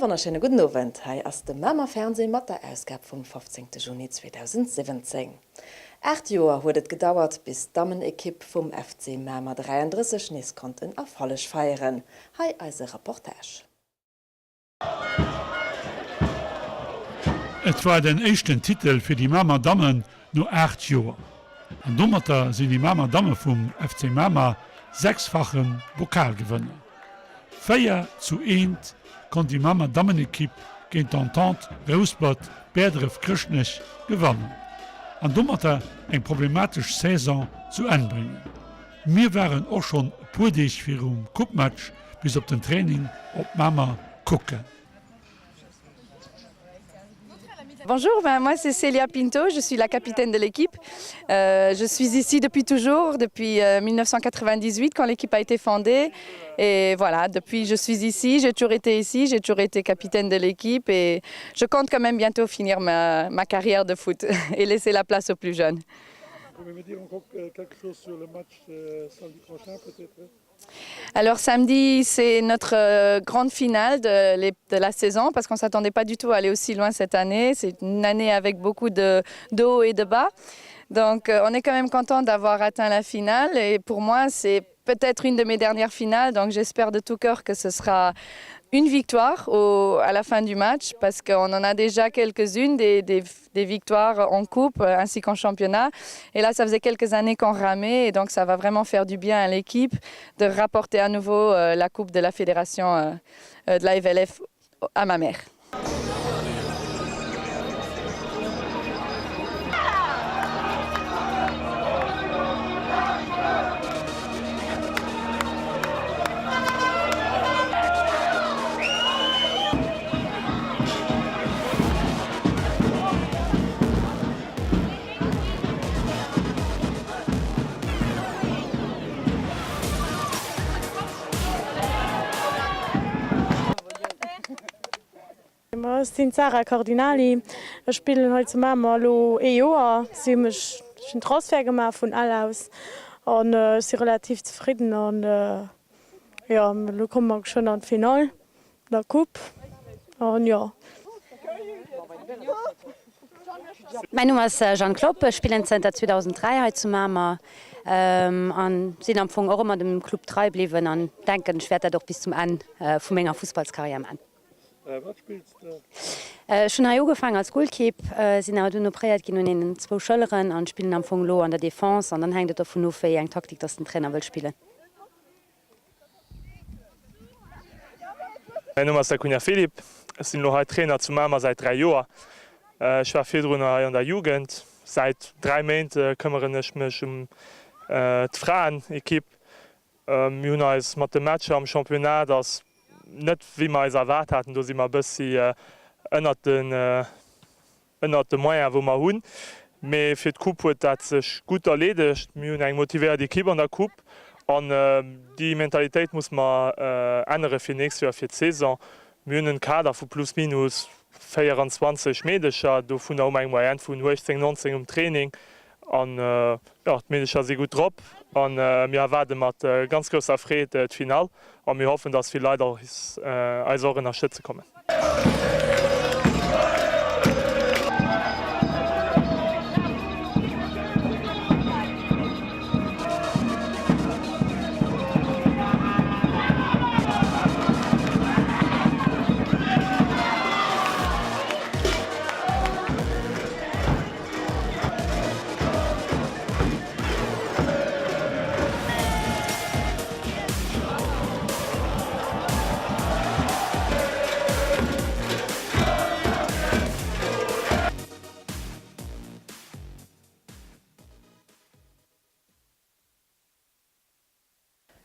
wunderschönen guten Abend. Hier ist der Mama Fernsehen mit der Ausgabe vom 15. Juni 2017. 8 Jahre hat es gedauert, bis die Damen-Equipe vom FC Mama 33 nicht konnten erfolgreich feiern. Hier ist eine Reportage. Es war der erste Titel für die Mama Damen nur 8 Jahre. Und damit sind die Mama Damen vom FC Mama 6-fachen Pokal gewonnen. 4:1 konnte die Mama Damen-Equipe gegen die Entente Rosbad Berdrev Krschnich gewinnen. Und damit eine problematische Saison zu Ende bringen. Wir waren auch schon pudig für ein Cup-Match bis auf den Training auf Mama gucken. Bonjour, moi c'est Célia Pinto, je suis la capitaine de l'équipe. Je suis ici depuis toujours, depuis 1998 quand l'équipe a été fondée. Et voilà, depuis je suis ici, j'ai toujours été capitaine de l'équipe et je compte quand même bientôt finir ma carrière de foot et laisser la place aux plus jeunes. Pouvez me dire encore quelque chose sur le match samedi prochain peut-être? Alors samedi, c'est notre grande finale de la saison parce qu'on ne s'attendait pas du tout à aller aussi loin cette année. C'est une année avec beaucoup de hauts et de bas. Donc on est quand même content d'avoir atteint la finale et pour moi c'est peut-être une de mes dernières finales. Donc j'espère de tout cœur que ce sera une victoire à la fin du match parce qu'on en a déjà quelques-unes des victoires en coupe ainsi qu'en championnat. Et là, ça faisait quelques années qu'on ramait et donc ça va vraiment faire du bien à l'équipe de rapporter à nouveau la coupe de la fédération de la FLF à ma mère. Ich bin Sarah Cardinali. Ich spiele heute Mama EO. Sie haben einen Transfer gemacht von alle aus. Und ich bin relativ zufrieden. Und ja, wir kommen schon ans Finale der Coupe. Und ja. Mein Name ist Jean Klopp, ich spiele seit 2003 heute zu Mama. Und sind am Anfang auch immer dem Club treu geblieben und denke, ich werde doch bis zum Ende von meiner Fußballkarriere machen. Was spielst du? Schon angefangen als Goalkeeper, sind auch operiert in 2 Schülerinnen und spielen am Anfang an der Défense und dann hängt es davon ab, wie eine Taktik das der Trainer will spielen. Mein Name ist Cunha Philipp, ich bin noch Trainer zu Mama seit 3 Jahren. Ich war Viertrunder in der Jugend. Seit 3 Monaten kümmere ich mich um die Frauen-Equipe. Wir haben mit dem Match am Championat das nicht wie wir es erwartet hatten, da sind wir ein bisschen unter den Moyens, die wir haben. Aber für die Coupe hat das sich gut erledigt. Wir haben eine motivierte Equipe in der Coupe. Und die Mentalität muss man ändern für nächstes Jahr, für die Saison. Wir haben einen Kader von plus minus 24 Mädchen, davon auch ein Variant von 18, 19 im Training. Und ja, die Mädchen sind gut drauf. Und wir erwarten mit ganz großer Freude das Finale. Und wir hoffen, dass wir leider als auch in der Spitze kommen.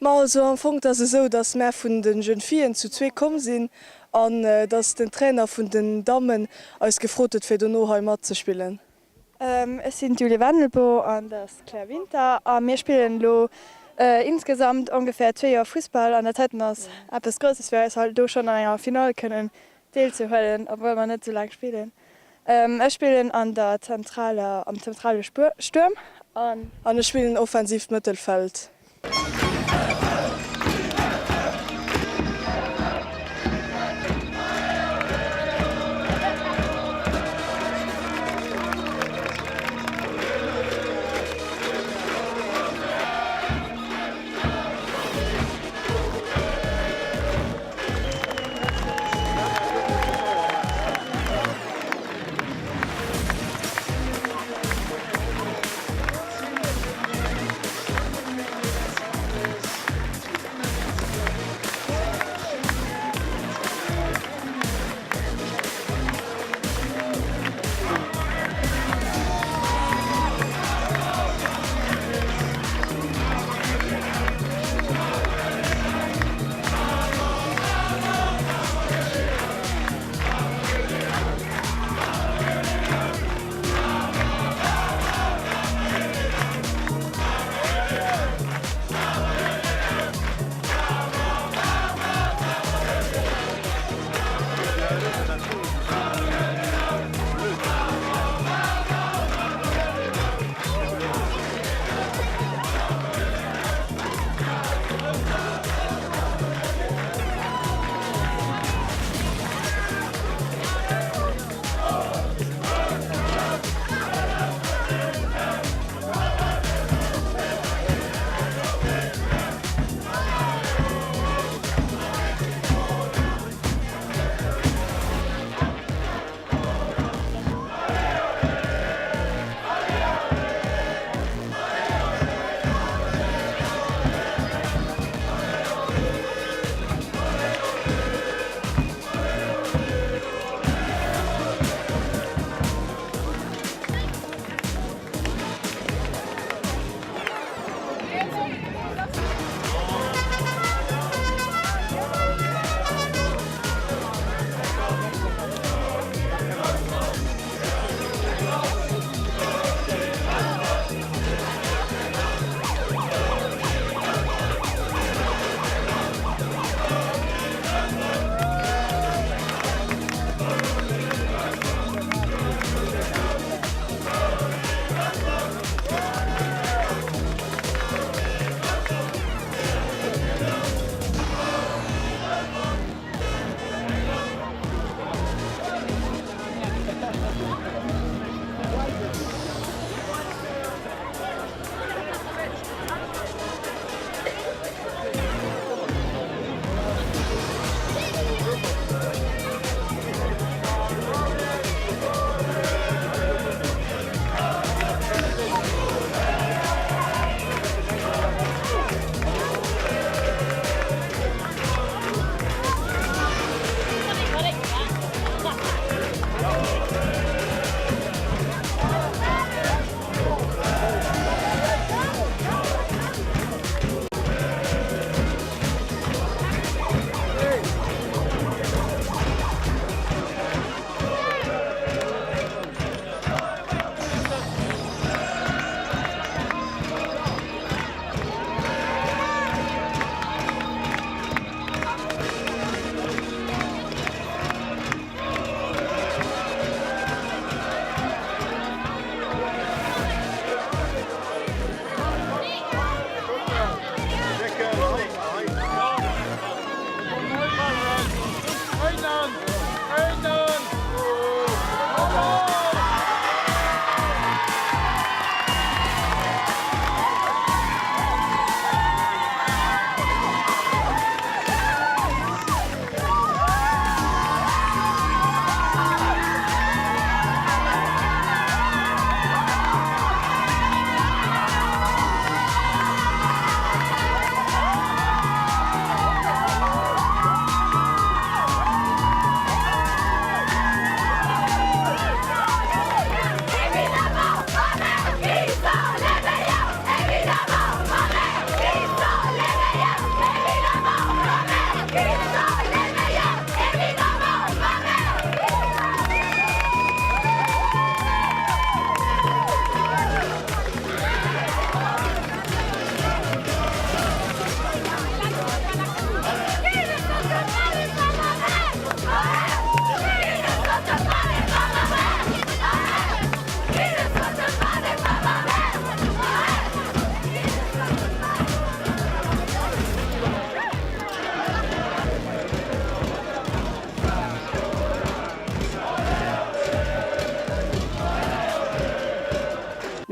Also am Anfang ist es so, dass mehr von den jungen Vieren zu 2 gekommen sind und dass der Trainer von den Damen uns gefragt hat, für den Noheim mitzuspielen. Es sind Julie Wandelbo und das Claire Winter. Wir spielen insgesamt ungefähr 2 Jahre Fußball und das hätten wir etwas Großes wäre es halt schon in einem Finale können teilzuhalten, obwohl wir nicht so lange spielen. Wir spielen am zentralen Sturm und wir spielen offensiv Mittelfeld.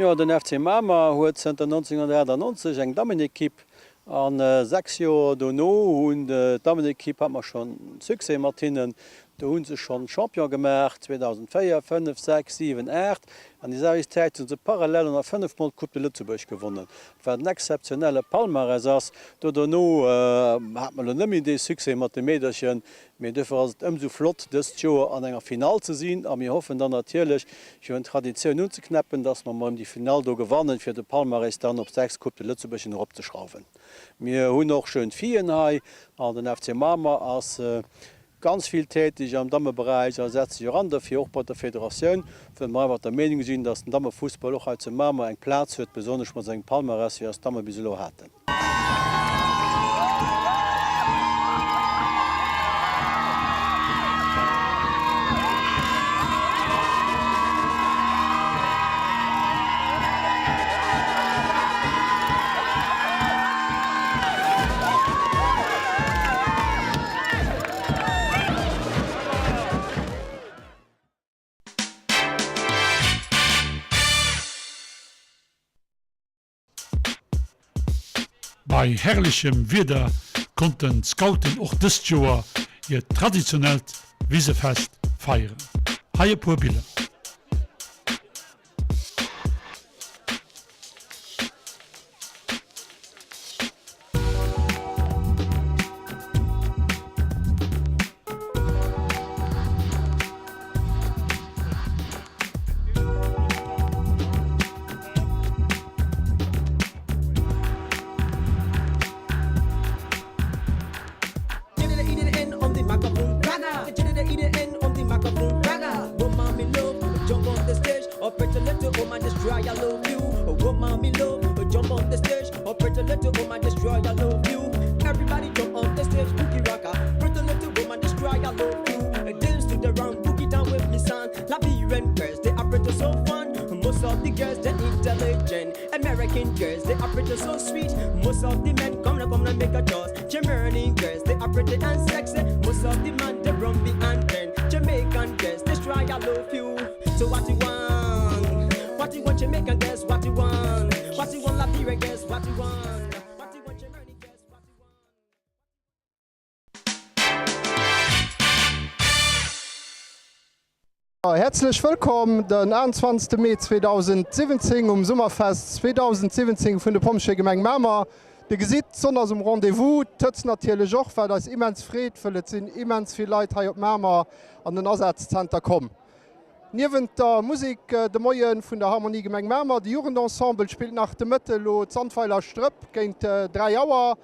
Ja, den FC Mama huet 1990 eng Dammenekipp an 6 Joer donno hun de Dammenekipp hat man schon Suse Martinen. Da hunn se schon Champion gemacht 2004, 5, 6, 7, 8. An die Seritäit hun se parallel an der 5 Mal Coupe de Lützeburg gewonnen. War den exceptionelle Palmares ass, do no hat man nëmi dei Suse mat de Mederchen, méi dëffer ass so flott dës Joer an enger Final ze sinn, a mir hoffen dann natierlech jo en Traditionioun nun ze kneppen, dats man mam die Final do gewannen fir de Palmares dann op 6 Coupe de Lützeburgchen opzeschraufen. Mir hunn noch schön Vienhai an den FC Mama ass ganz viel tätig am Dammebereich ersetzt an fir och bei der Föderation fir mal wat der Meinung sinn, dats den Dammefußball och als Mama eng Platz huet besonders mat seg Palmares wie as Damme biselo hatten. Bei herrlichem Wider konnten Scouten och dës Joer ihr traditionellt Wiesefest feieren. Haie purbille. American girls, they are pretty so sweet. Most of the men come and make a toast. Germanian girls, they are pretty and sexy. Most of the men, they run behind men. Jamaican girls, they try I love you. So what you want? What you want, Jamaican girls, what you want? What you want, Liberian girls, what you want? What you want, Germanian girls, what you want? Herzlich willkommen den 21. Mai 2017 Sommerfest 2017 vun de Pomsche Gemeng Mamer. De gesit sonners Rendevous tëtz natierle Joch, weil das immens Fred fëllet sinn immens viel Leiit hai op Mamer an den Ersatzcenter kom. Niwen der Musik de Moien vun der Harmonie Gemeng Mamer, die Jugendensemble spielt nach de Mëttelo Zandpfeiler Strëpp géint 3 Joer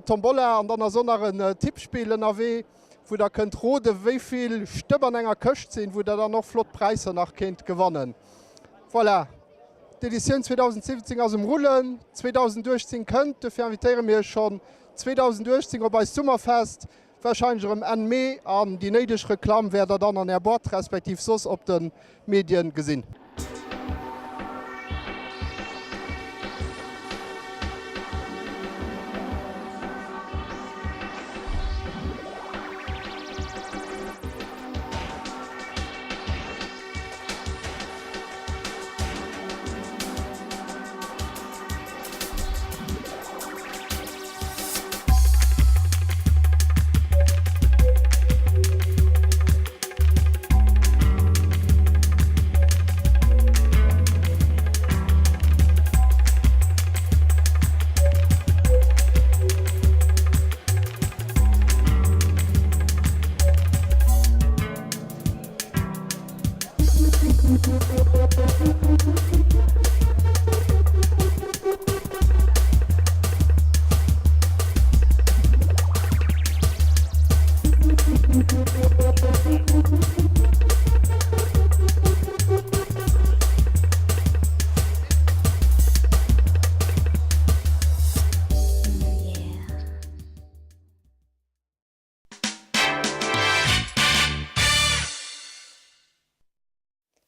Tombola an annner sonneren Tippspielen awe. Wo der könnt rode wieviel Stöbbern enger köcht sinn, wo der dann noch Flottpreise nach Kind gewonnen. Voilà. D'Edition 2017 aus dem Rullen, 2018 könnt, dafür invitieren wir schon 2018 bei Sommerfest, wahrscheinlich am Ende Mai an die neidische Reklam werden dann an der Bord respektiv sos op den Medien gesinn.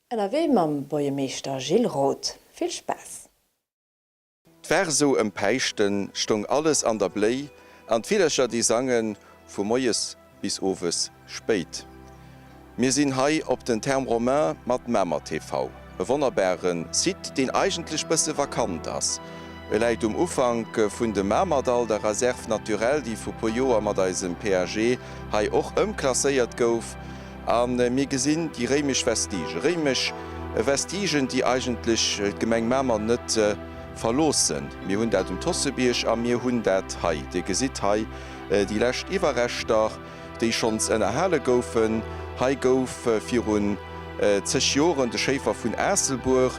NRW mam Bojemeester Gilles Roth. Viel Spaß. D'Verso empeichten stung alles an der Bléi, an d'Vilecher die sangen vu Moies bis Owes spéit. Mir sinn hai op den Term Romain mat Mammer TV. e wonnerbaren Sit, den eigentlich bësse vakant ass. Leiit Ufang vun de Mamerdal der Reserve naturell, die vu po Joer mat eisem PRG hai och ëmklasiert gouf, an mir gesinn die Remisch Vestige. Remisch Vestigen, die eigentlich Gemeng Mammer net verlossen. Mir hunn dat Tossebierch a mir hunn dat hai. De gesit hai, die lächt iwwerrechter, déi schons ennner Herle goufen, hai gouf fir hun Zechioren de Schäfer vun Erselburg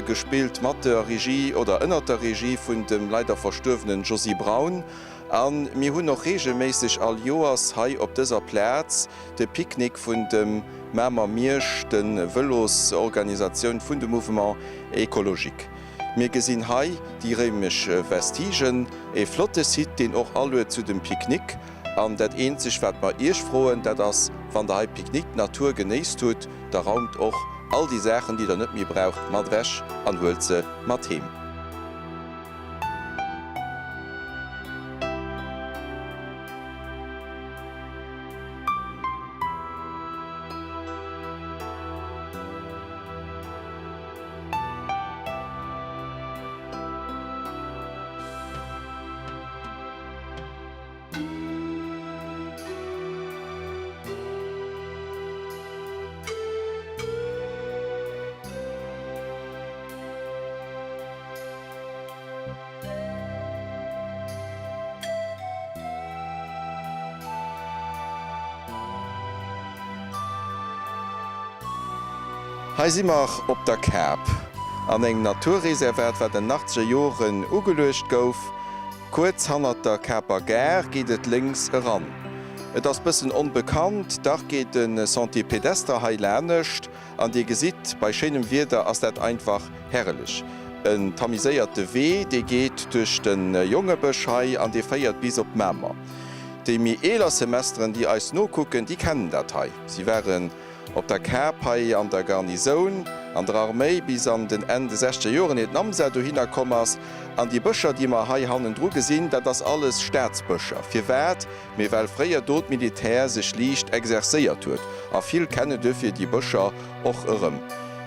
gespielt mat der Regie oder ënner der Regie vun dem leider verstöwenen Josie Braun. An mir hunn noch regelmäßig all Joas hai op dëser Plätz de Picknick vun dem Mämer Miersch den Wëlosorganisaoun vun dem Mouvement Ekologik. Mir gesinn hai die Remisch Vestigen e flotte Sit den och alle zu dem Picknick, an dat eenzech wat ma Isch froen, dat ass van der Picknick Natur geneist huet, da raumt och all die Sachen, die der net mir braucht, mat wäsch an Hölze mat hem. Hei simmer op der Kap. An eng Naturreservat wat den 80er Joren ugelecht gouf, kurz hannner der Kaper Gär giet et links ran. Et ass bëssen onbekannt, dach geht den Santipedester hai lärnecht, an Di gesit bei schenem Wider ass dat einfach herrelech. En tamiséierte Wee, déi geht duch den junge Beschei an de féiert bis op Mämmer. De mi eeler Semesteren, die eis no kucken, die kennen dat hai. Sie wären op der Käpai an der Garnison, an der Armee bis an den Ende 16. Joren et Namse do hinnerkommers, an die Bëcher, die ma hai hannen dro gesinn, dat das alles Staatsbëcher. Fir wät, méi well fréier dot Militär sech liicht exercéiert huet. A vill kenne dëfir die Bëcher och ërem.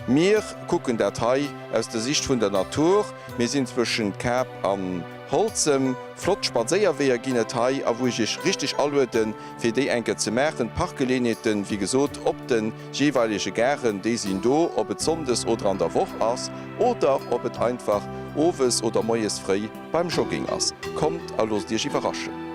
Mir kucken dat Hai aus der Sicht vun der Natur, mir sinn zwischen Kap an Holzem, flott Spazéierweer ginnet Hai, a wo ichch richtig alluden fir déi enke ze Mächen Parkgelehneten wie gesot op den jeweilige Gären, déi sinn do, ob et sondes oder an der Woch ass oder ob et einfach owes oder moiesré beim Jogging ass. Kommt allos Dich überraschen.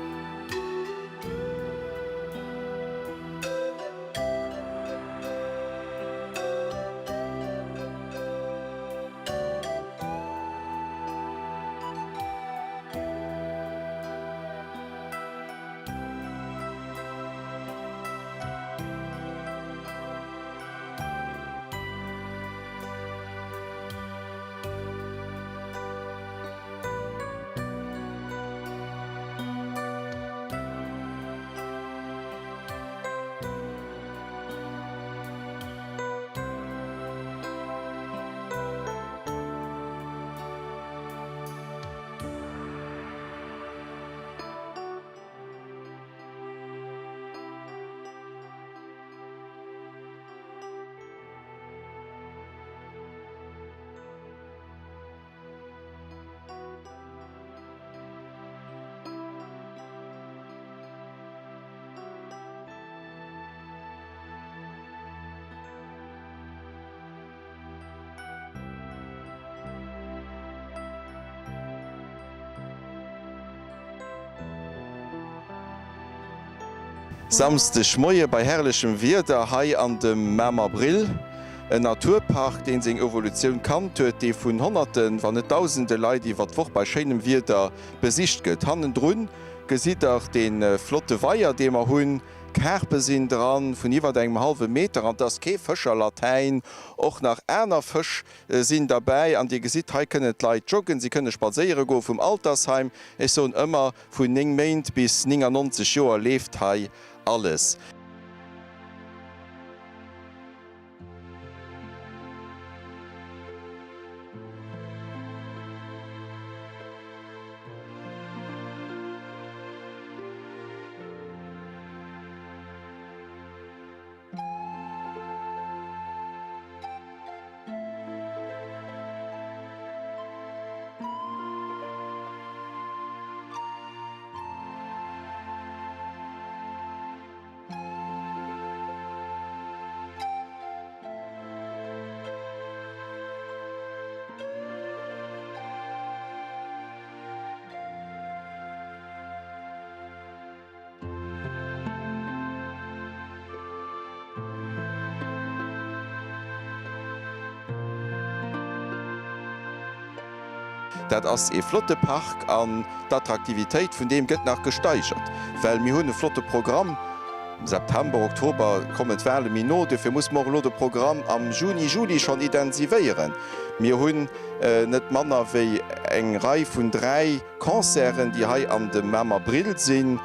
Samstech Moie bei herrlechem Wider hai an dem Mämer Brill, en Naturpark, den seg Evoluioun kann huet, dei vun Honnerten wann net tausende Leiit, iwwer woch bei schenem Wider besicht gëtt. Hannen runn gesit er den flotte Weier, deemer hunn Kerpe sinn dran vun iwwer engem halfe Meter an das Kee Fëcher Latein och nach Äner Fëch sinn dabei an Di gesit hei kënnet Leiit joggen, sie kënne spazeiere go vum Altersheim, e son ëmmer vun 9 Meint bis 90 Joer left hei alles. Dat ass e Flottepark an d'Attraktivitéit vun dem gëtt nach gesteigert. Well mi hunn e Flotteprogramm, September, Oktober kommet Welle Minute, fir muss mor de Programm am Juni, Juli schon intensivéieren. Mir hunn net Manner wéi eng Rei vun 3 Konzeren, die hai an de Mämmer Brill sinn,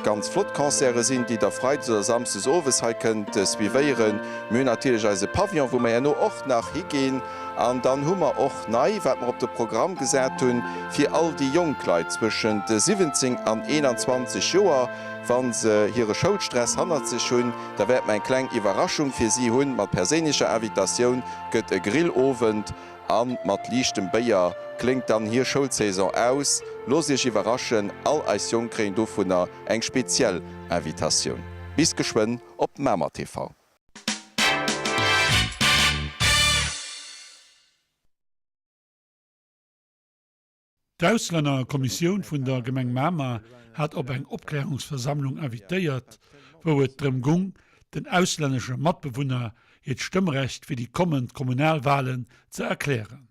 ganz Flottkonzere sinn, die der Freit oder samstes Owes ha kënnt wiéieren, Mün natürlich als Pavillon, wo man ja no och nach higéen, an dann hummer och nei, wat man op de Programm gesät hunn, fir all die Jungkleit zwischen de 17 an 21 Joer, wann se hire Schulstress handelt sich hunn, da werd mein kleng Iwerraschung fir sie hunn mat persenischer Invitationun gëtt e Grillowend an mat liichtem Beier klingt dann hier Schulsaison aus, los ich iwwerraschen all als Jungkrin do vunner eng speziell Invitationun. Bis geschwen op Mämmer TV. D'Auslänner Kommission vun der Gemeng Mämmer hat op eng Opklärungsversammlung invitéiert, wo et dëm ging, den ausländische Matbewohner het Stimmrecht für die kommenden Kommunalwahlen zu erklären.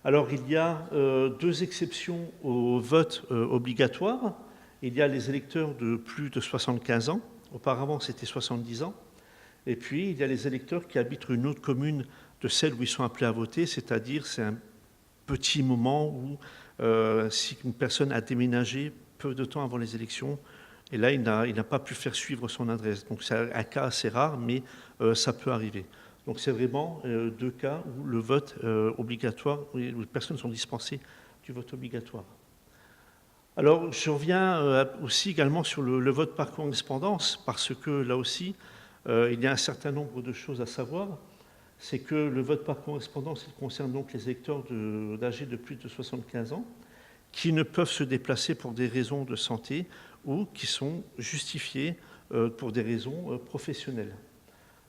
Alors il y a deux exceptions au vote obligatoire. Il y a les électeurs de plus de 75 ans. Auparavant, c'était 70 ans. Et puis, il y a les électeurs qui habitent une autre commune de celle où ils sont appelés à voter, c'est-à-dire c'est un petit moment où si une personne a déménagé peu de temps avant les élections, et là, il n'a pas pu faire suivre son adresse. Donc, c'est un cas assez rare, mais ça peut arriver. Donc, c'est vraiment deux cas où le vote obligatoire, où les personnes sont dispensées du vote obligatoire. Alors, je reviens aussi également sur le vote par correspondance, parce que là aussi, il y a un certain nombre de choses à savoir. C'est que le vote par correspondance, il concerne donc les électeurs âgés de plus de 75 ans, qui ne peuvent se déplacer pour des raisons de santé ou qui sont justifiés pour des raisons professionnelles.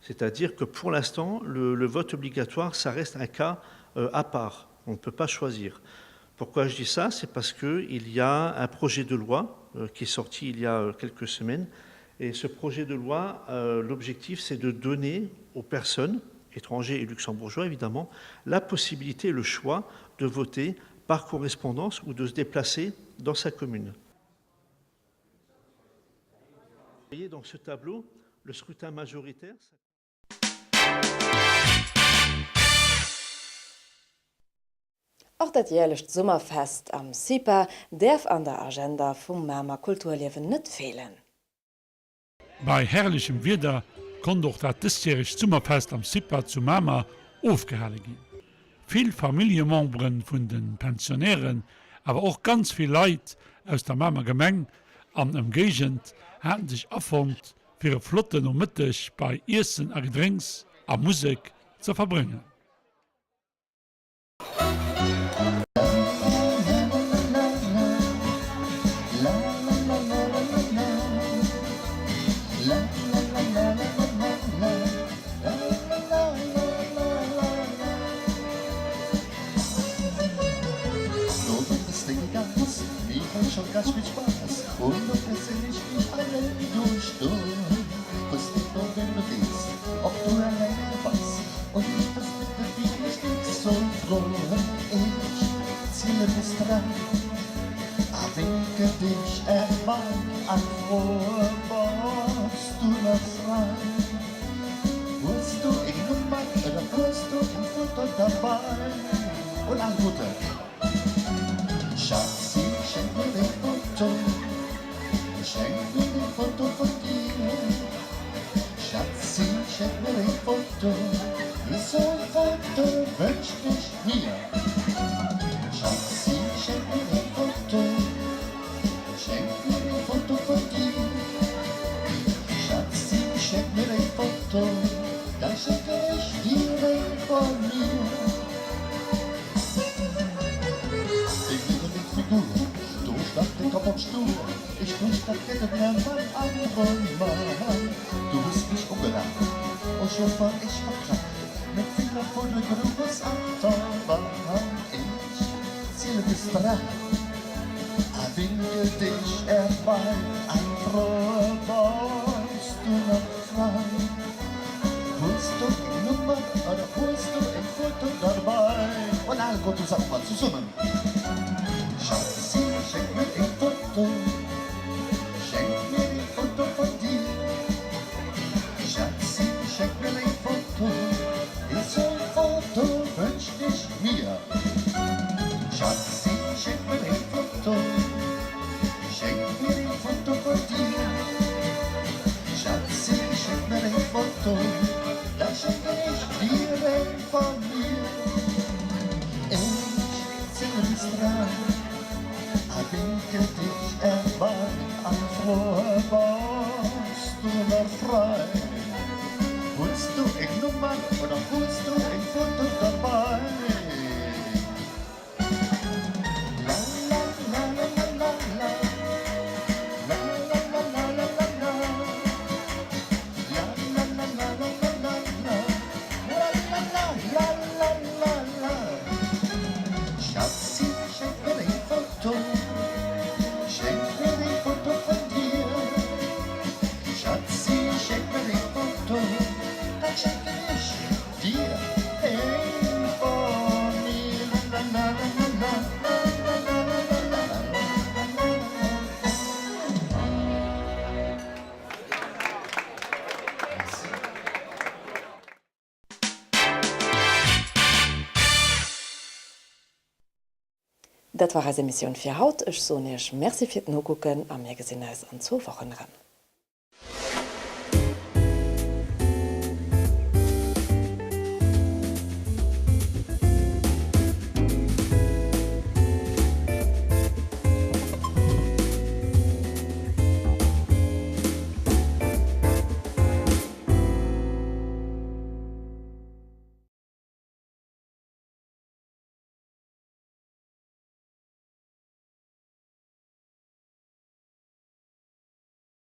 C'est-à-dire que pour l'instant, le vote obligatoire, ça reste un cas à part. On ne peut pas choisir. Pourquoi je dis ça? C'est parce qu'il y a un projet de loi qui est sorti il y a quelques semaines. Et ce projet de loi, l'objectif, c'est de donner aux personnes, étrangers et luxembourgeois évidemment, la possibilité, le choix de voter par correspondance ou de se déplacer dans sa commune. Vous voyez dans ce tableau, le scrutin majoritaire. Auch das jährliche Sommerfest am SIPA darf an der Agenda vom Mämmer Kulturleben nicht fehlen. Bei herrlichem Wetter kann doch das diesjährige Sommerfest am SIPA zu Mämmer aufgehalten gehen. Viele Familienmembern von den Pensionären, aber auch ganz viele Leute aus der Mämmer Gemeng an der Gegend hatten sich aufgehängt, für ihre Flotten und Mittag bei Essen und Drinks und Musik zu verbringen. Ganz viel Spaß und du fesselst dich alle durch. Wusste nur, wenn du gehst, ob du alleine warst. Und ich bitte dich nicht so froh. Ich ziele bis dran, winke dich einmal an, warst du noch frei? Wusst du in Nummer oder wirst du im Foto dabei? Und ein guter Schatz, ich schenk mir den Foto, schenk mir den Foto von dir. Schatz, ich schenk mir den Foto, so ein Foto wünsch ich mir. Schatz, ich schenk mir den Foto, schenk mir den Foto von dir. Schatz, ich schenk mir den Foto, dann schenke ich dir den von mir. Du statt den Kopf am Stuhl, ich bin statt kennenlernen beim anderen Mann. Du bist nicht umgerannt und schon war ich verkracht. Mit vieler Funde grünes Achterbahn. Ich ziele bis dran, winke dich herbei. Ein Brot warst du noch frei. Wusst du Nummer oder holst du ein Foto dabei? Und alle kommen zusammen mal zusammen. Schatzi, schenk mir ein Foto. Schenk mir ein Foto von dir. Schatzi, schenk mir ein Foto. Ist so ein Foto wünsch ich mir. Schatzi, schenk mir ein Foto. Schenk mir ein Foto von dir. Schatzi, schenk mir ein Foto. Dann schenke ich dir ein von mir. Ich zähle dran. Winke dich erwarten, an frohe warst du noch frei. Holst du eine Nummer oder holst du ein Foto dabei? La la la la la la la. La la la la la la la. La la la la la la la la. La la la la la la. Schatzi, schenk mir ein Foto. Schenk mir ein Foto von dir. Schatzi, schenk mir ein Foto. Dann schenke ich dir ein von mir. La la la la la la la la la la la. Dat war als Emission fir Haut, ech so nech Merci fir no gucken, a mir gesinn als an 2 Wochen ran.